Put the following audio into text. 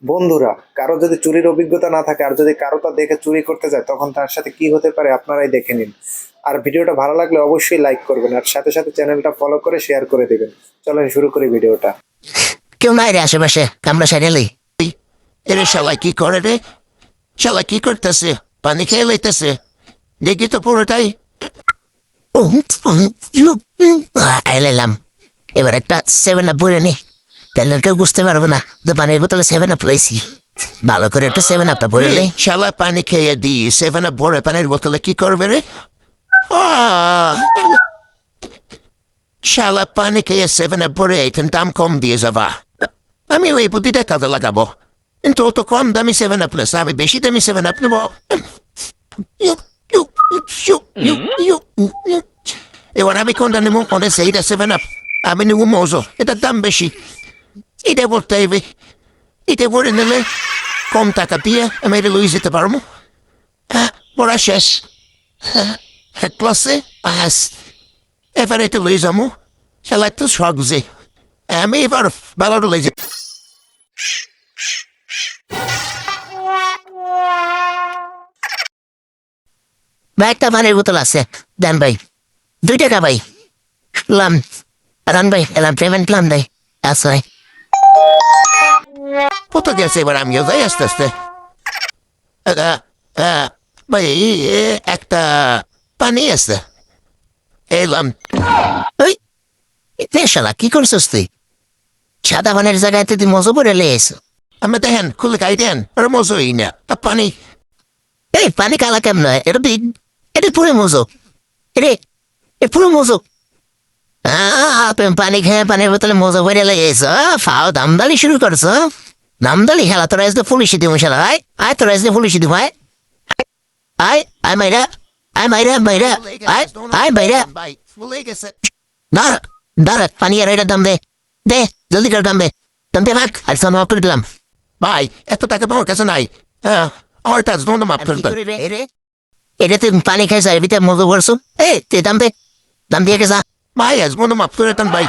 বন্ধুরা, কারো যদি চুরির অভিজ্ঞতা না থাকে আর যদি কারো তা দেখে চুরি করতে যায় তখন তার সাথে কি হতে পারে আপনারাই দেখে নিন। আর ভিডিওটা ভালো লাগলে অবশ্যই লাইক করবেন আর সাথে সাথে চ্যানেলটা ফলো করে শেয়ার করে দেবেন। চলেন শুরু করি ভিডিওটা। কেউ নাই রে আশেপাশে, কামড়া সাইডেলি। এরে সবাই কি করে রে? সবাই কি করতেছে? পানি খেয়ে লইতেছে। দেখি তো পুরোটাই। এলাম, এবার একটা 7 আপ বলে নি, তাহলে কেউ বুঝতে পারবো না যে পানির বোতলে 7 আপ লইছি। ভালো করে একটা 7 আপটা বলে নে। শালা পানি খেয়ে দি 7 আপ ভরে পানির বোতলে কি করবে রে? শালা পানি খেয়ে 7 আপ ভরে এইখান দাম কম দিয়ে যাবা। আমি ওই বুদ্ধিটা কাজে লাগাবো, কিন্তু অত কম দামি 7 আপ না, আমি বেশি দামি 7 আপ নেবো। এবার আমি কোনটা নেবো? মনে হচ্ছে এইটা 7 আপ। আমি নেবো মজো, এটার দাম বেশি। এটা বলতে হবে, এটা পরে নিলে কম টাকা দিয়ে আমি এটা লই যেতে পারবো। পড়া শেষ, ক্লাসে পাস। এবার এটা লই যাবো, খেলা একটু সহজে। আমি এবার ভালো লই যাব। ভাই একটা পানির বোতল আছে, দেন ভাই। 2 টাকা ভাই। লাম রান ভাই, এলাম পেমেন্ট লাম ভাই। আচ্ছা কত গেছে, এবার আমিও যাই আস্তে আস্তে। ভাই একটা পানি আছে, এলাম। ওই শালা কি করছিস তুই? সাদা পানির জায়গায় তুই মজো পরে লেস। আমি দেখেন খুলে খাই দেন, আর মজোই না পানি। এই পানি কালা কেমন হয়? এটা পুরো মজো রে, এ পুরো মজো। তুমি পানি খেয়ে পানির বোতলে মজা করে লেগেছ, ফাও দামদালি শুরু করছো। দামদালি খেলা তোরা আজকে পুলিশি দিব শালা। আয় তোরা আজকে পুলিশি দিব। আয় আয় আয় মাইরা, আয় মাইরা মাইরা, আয় আয় মাইরা। দাঁড়া দাঁড়া, পানি আর এটার দাম দে, দে জলদি করে দাম দে। দাম দে ভাগ, আর সব মাফ করে দিলাম। ভাই এত টাকা তোমার কাছে নাই। আমার কাছে তোমার মাফ করে দিলাম। এটা তুই পানি খাইছ, এর ভিতরে মজা করছো। তুই দাম দে, দাম দিয়ে গেছা। ভাই আজ মনে মাফ করে দেন ভাই।